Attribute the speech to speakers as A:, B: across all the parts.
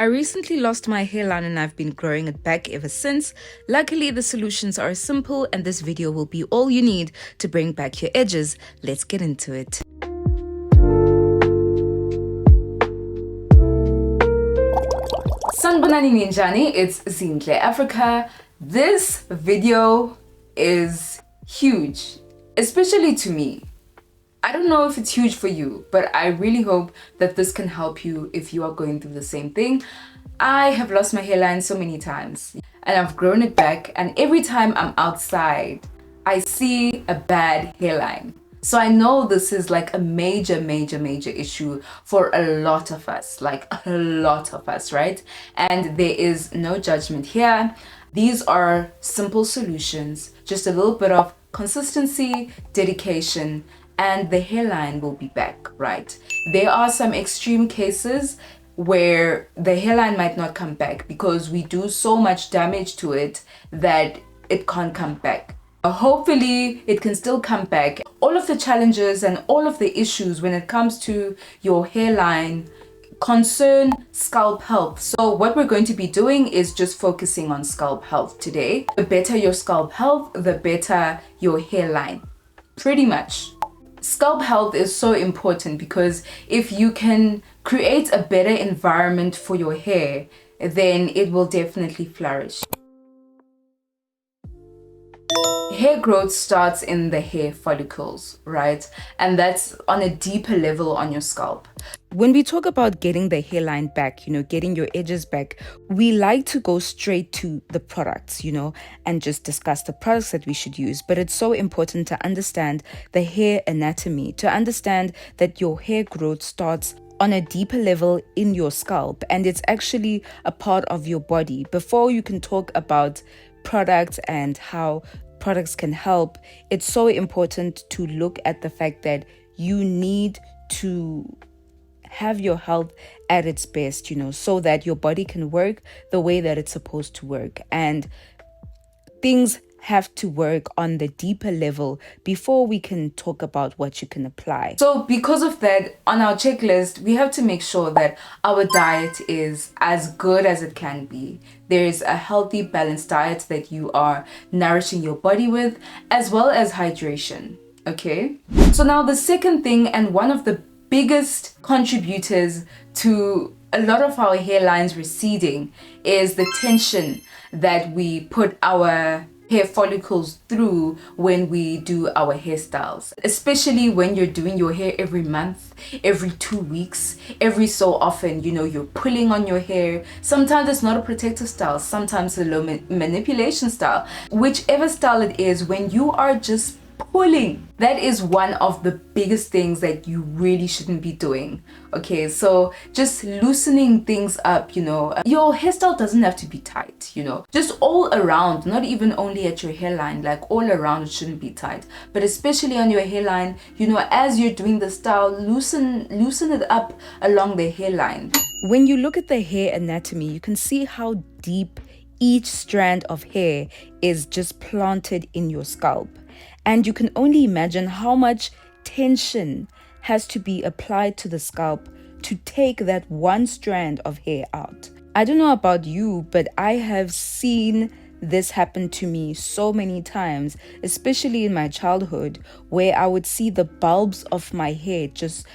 A: I recently lost my hairline and I've been growing it back ever since. Luckily, the solutions are simple and this video will be all you need to bring back your edges. Let's get into it. Sanibonani ninjani, it's Zinhle Africa. This video is huge, especially to me. I don't know if it's huge for you, but I really hope that this can help you if you are going through the same thing. I have lost my hairline so many times and I've grown it back, and every time I'm outside, I see a bad hairline. So I know this is like a major issue for a lot of us, right? And there is no judgment here. These are simple solutions, just a little bit of consistency, dedication, and the hairline will be back, right? There are some extreme cases where the hairline might not come back because we do so much damage to it that it can't come back. Hopefully it can still come back. All of the challenges and all of the issues when it comes to your hairline concern scalp health. So what we're going to be doing is just focusing on scalp health today. The better your scalp health, the better your hairline, pretty much. Scalp health is so important because if you can create a better environment for your hair, then it will definitely flourish. Hair growth starts in the hair follicles, right? And that's on a deeper level on your scalp. When we talk about getting the hairline back, getting your edges back, we like to go straight to the products, and just discuss the products that we should use. But it's so important to understand the hair anatomy, to understand that your hair growth starts on a deeper level in your scalp, and it's actually a part of your body. Before you can talk about products and how products can help, it's so important to look at the fact that you need to have your health at its best, so that your body can work the way that it's supposed to work. And things have to work on the deeper level before we can talk about what you can apply. So because of that, on our checklist, we have to make sure that our diet is as good as it can be. There is a healthy, balanced diet that you are nourishing your body with, as well as hydration. Okay? So now the second thing, and one of the biggest contributors to a lot of our hairlines receding, is the tension that we put our hair follicles through when we do our hairstyles, especially when you're doing your hair every month, every 2 weeks, every so often. You're pulling on your hair. Sometimes it's not a protective style, sometimes a low manipulation style. Whichever style it is, when you are just pulling, that is one of the biggest things that you really shouldn't be doing. Okay, so just loosening things up. Your hairstyle doesn't have to be tight, just all around, not even only at your hairline, like all around it shouldn't be tight, but especially on your hairline. As you're doing the style, loosen it up along the hairline. When you look at the hair anatomy, you can see how deep each strand of hair is just planted in your scalp. And you can only imagine how much tension has to be applied to the scalp to take that one strand of hair out. I don't know about you, but I have seen this happen to me so many times, especially in my childhood, where I would see the bulbs of my hair just,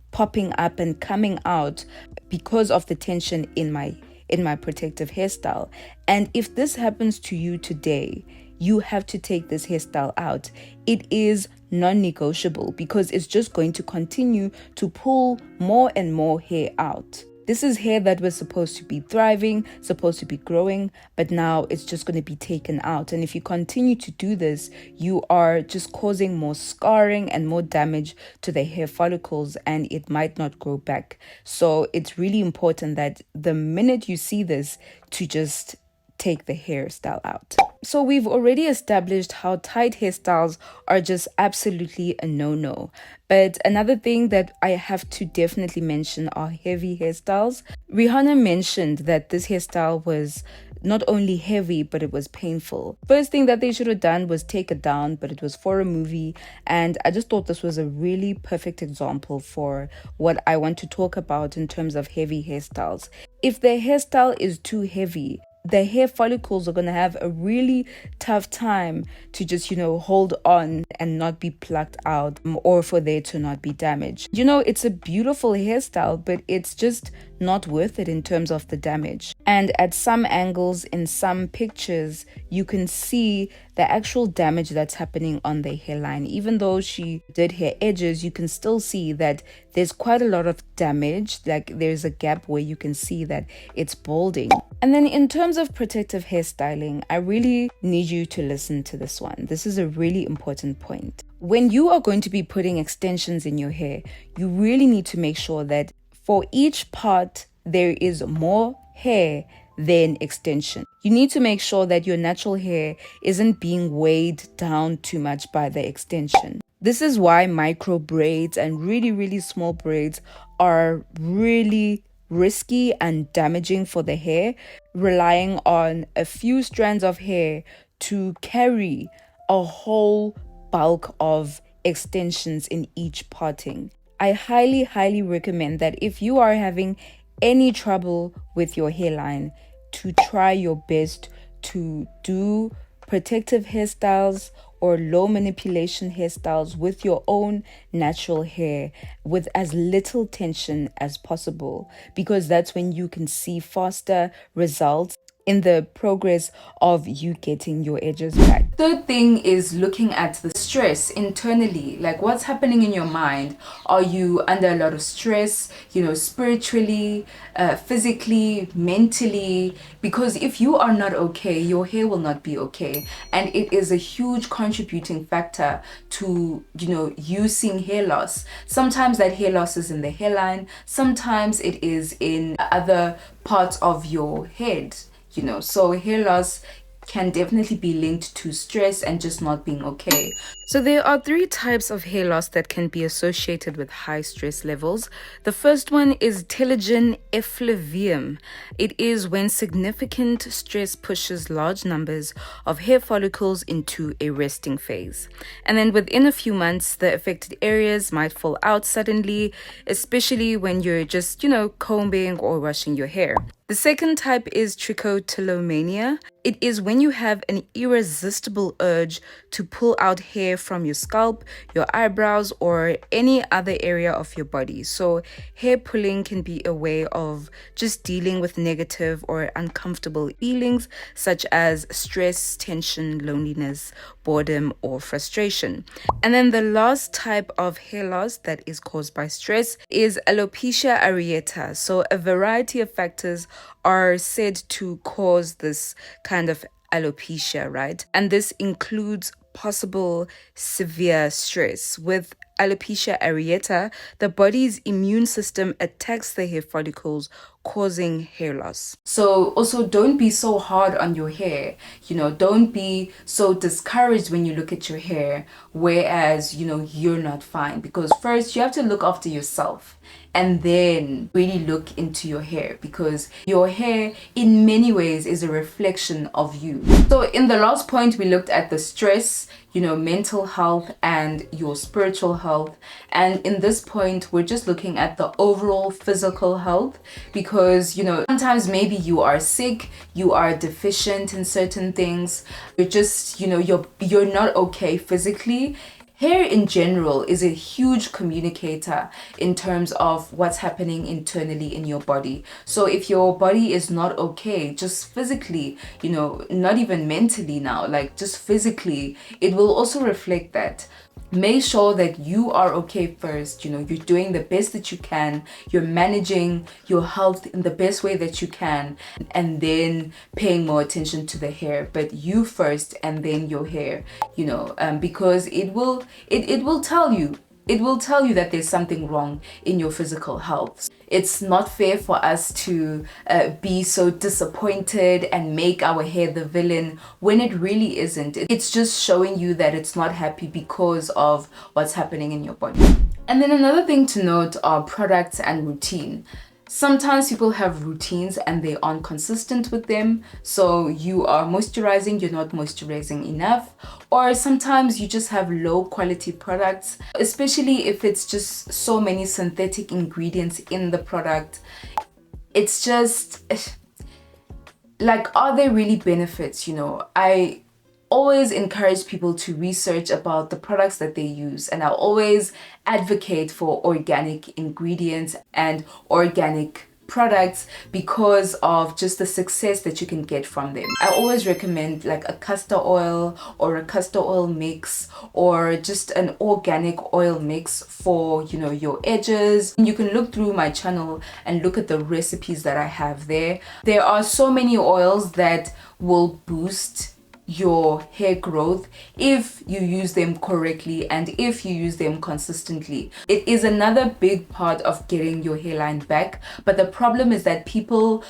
A: popping up and coming out because of the tension in my protective hairstyle. And if this happens to you today, you have to take this hairstyle out. It is non-negotiable because it's just going to continue to pull more and more hair out. This is hair that was supposed to be thriving, supposed to be growing, but now it's just going to be taken out. And if you continue to do this, you are just causing more scarring and more damage to the hair follicles, and it might not grow back. So it's really important that the minute you see this, to just take the hairstyle out. So we've already established how tight hairstyles are just absolutely a no-no. But another thing that I have to definitely mention are heavy hairstyles. Rihanna mentioned that this hairstyle was not only heavy, but it was painful. First thing that they should have done was take it down, but it was for a movie. And I just thought this was a really perfect example for what I want to talk about in terms of heavy hairstyles. If the hairstyle is too heavy, the hair follicles are going to have a really tough time to just, hold on and not be plucked out, or for there to not be damaged. It's a beautiful hairstyle, but it's just not worth it in terms of the damage. And at some angles, in some pictures, you can see the actual damage that's happening on the hairline. Even though she did her edges, you can still see that there's quite a lot of damage. Like there's a gap where you can see that it's balding. And then in terms of protective hairstyling, I really need you to listen to this one. This is a really important point. When you are going to be putting extensions in your hair, you really need to make sure that for each part, there is more hair than extension. You need to make sure that your natural hair isn't being weighed down too much by the extension. This is why micro braids and really, really small braids are really risky and damaging for the hair, relying on a few strands of hair to carry a whole bulk of extensions in each parting. I highly, highly recommend that if you are having any trouble with your hairline, to try your best to do protective hairstyles or low manipulation hairstyles with your own natural hair with as little tension as possible, because that's when you can see faster results in the progress of you getting your edges back. Third thing is looking at the stress internally, like what's happening in your mind. Are you under a lot of stress, spiritually, physically, mentally? Because if you are not okay, your hair will not be okay. And it is a huge contributing factor to, you seeing hair loss. Sometimes that hair loss is in the hairline. Sometimes it is in other parts of your head. So hair loss can definitely be linked to stress and just not being okay. So there are 3 types of hair loss that can be associated with high stress levels. The first one is telogen effluvium. It is when significant stress pushes large numbers of hair follicles into a resting phase. And then within a few months, the affected areas might fall out suddenly, especially when you're just, combing or washing your hair. The second type is trichotillomania. It is when you have an irresistible urge to pull out hair from your scalp, your eyebrows, or any other area of your body. So hair pulling can be a way of just dealing with negative or uncomfortable feelings such as stress, tension, loneliness, boredom, or frustration. And then the last type of hair loss that is caused by stress is alopecia areata. So a variety of factors are said to cause this kind of alopecia, right? And this includes possible severe stress. With alopecia areata, the body's immune system attacks the hair follicles, causing hair loss. So also don't be so hard on your hair. Don't be so discouraged when you look at your hair, whereas, you're not fine. Because first you have to look after yourself and then really look into your hair, because your hair in many ways is a reflection of you. So in the last point, we looked at the stress, mental health and your spiritual health. And in this point, we're just looking at the overall physical health, because, sometimes maybe you are sick, you are deficient in certain things, you're just, you're not okay physically. Hair in general is a huge communicator in terms of what's happening internally in your body. So if your body is not okay, just physically, not even mentally now, like just physically, it will also reflect that. Make sure that you are okay first. You're doing the best that you can. You're managing your health in the best way that you can, and then paying more attention to the hair. But you first, and then your hair. Because it will tell you. It will tell you that there's something wrong in your physical health. It's not fair for us to be so disappointed and make our hair the villain when it really isn't. It's just showing you that it's not happy because of what's happening in your body. And then another thing to note are products and routine. Sometimes people have routines and they aren't consistent with them. So you are moisturizing, you're not moisturizing enough. Or sometimes you just have low quality products, especially if it's just so many synthetic ingredients in the product. It's just like, are there really benefits? I always encourage people to research about the products that they use, and I'll always advocate for organic ingredients and organic products because of just the success that you can get from them. I always recommend like a castor oil or a castor oil mix, or just an organic oil mix for your edges. You can look through my channel and look at the recipes that I have there. There are so many oils that will boost your hair growth if you use them correctly and if you use them consistently. It is another big part of getting your hairline back, but the problem is that people,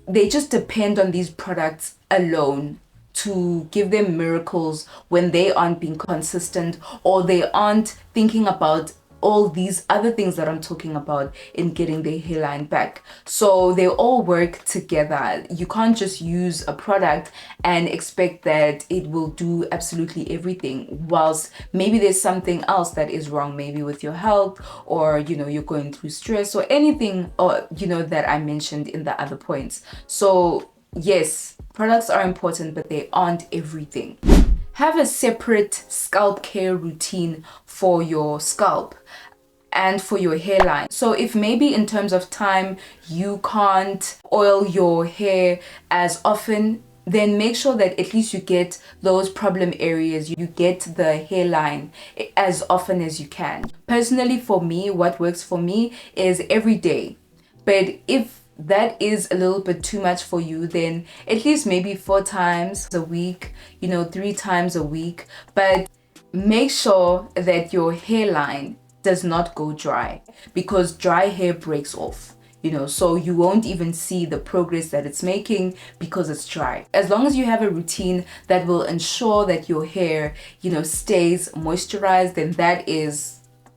A: they just depend on these products alone to give them miracles when they aren't being consistent, or they aren't thinking about all these other things that I'm talking about in getting their hairline back. So they all work together. You can't just use a product and expect that it will do absolutely everything, whilst maybe there's something else that is wrong, maybe with your health, or you're going through stress or anything, or that I mentioned in the other points. So yes, products are important, but they aren't everything. Have a separate scalp care routine for your scalp and for your hairline. So if maybe in terms of time you can't oil your hair as often, then make sure that at least you get those problem areas, you get the hairline as often as you can. Personally, for me, what works for me is every day. But if that is a little bit too much for you, then at least maybe 4 times a week, 3 times a week. But make sure that your hairline does not go dry, because dry hair breaks off, so you won't even see the progress that it's making because it's dry. As long as you have a routine that will ensure that your hair, stays moisturized, then that is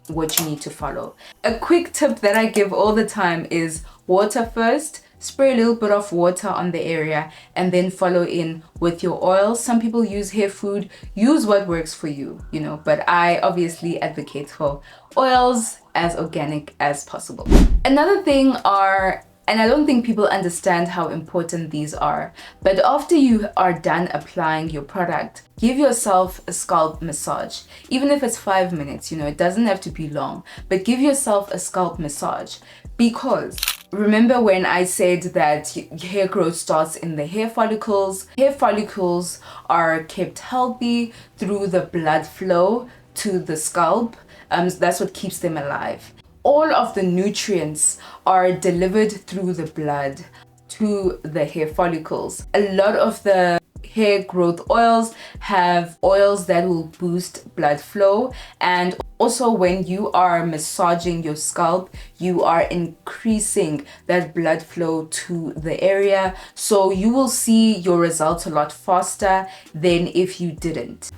A: what you need to follow. A quick tip that I give all the time is water first. Spray a little bit of water on the area and then follow in with your oil. Some people use hair food. Use what works for you, but I obviously advocate for oils as organic as possible. Another thing are, and I don't think people understand how important these are, but after you are done applying your product, give yourself a scalp massage. Even if it's 5 minutes, it doesn't have to be long, but give yourself a scalp massage. Because remember when I said that hair growth starts in the hair follicles? Hair follicles are kept healthy through the blood flow to the scalp. That's what keeps them alive. All of the nutrients are delivered through the blood to the hair follicles. A lot of the hair growth oils have oils that will boost blood flow, and also when you are massaging your scalp, you are increasing that blood flow to the area, so you will see your results a lot faster than if you didn't.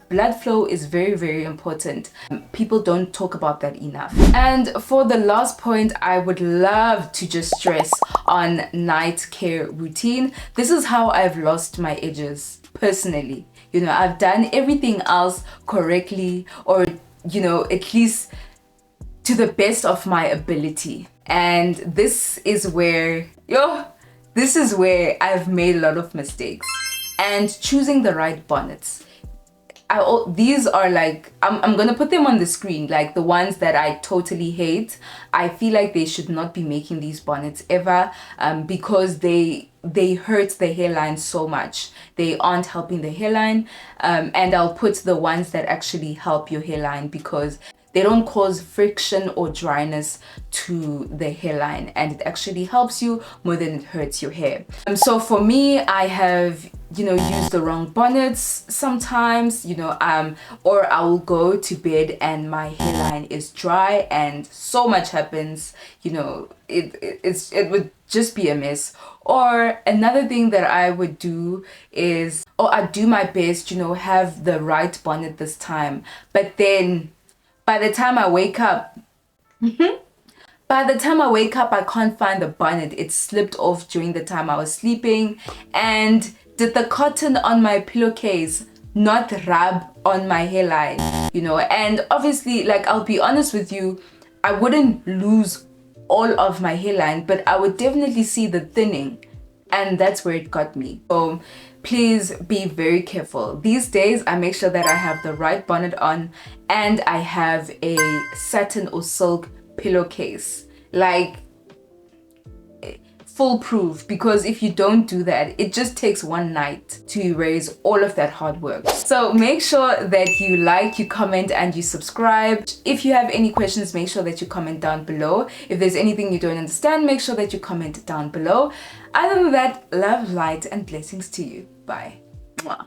A: Blood flow is very, very important. People don't talk about that enough. And for the last point, I would love to just stress on night care routine. This is how I've lost my edges personally. I've done everything else correctly, or at least to the best of my ability. And this is where I've made a lot of mistakes. And choosing the right bonnets. These are like, I'm gonna put them on the screen, like the ones that I totally hate. I feel like they should not be making these bonnets ever, because they hurt the hairline so much. They aren't helping the hairline, and I'll put the ones that actually help your hairline, because they don't cause friction or dryness to the hairline, and it actually helps you more than it hurts your hair. So for me, I have used the wrong bonnets sometimes, or I will go to bed and my hairline is dry and so much happens, it would just be a mess. Or another thing that I would do is, I do my best, have the right bonnet this time, but then by the time I wake up, I can't find the bonnet. It slipped off during the time I was sleeping. And did the cotton on my pillowcase not rub on my hairline, you know. And obviously, like, I'll be honest with you, I wouldn't lose all of my hairline, but I would definitely see the thinning, and that's where it got me. So please be very careful. These days I make sure that I have the right bonnet on, and I have a satin or silk pillowcase, like foolproof, because if you don't do that, it just takes one night to erase all of that hard work. So make sure that you like, you comment, and you subscribe. If you have any questions, make sure that you comment down below. If there's anything you don't understand, make sure that you comment down below. Other than that, love, light, and blessings to you. Bye. Mwah.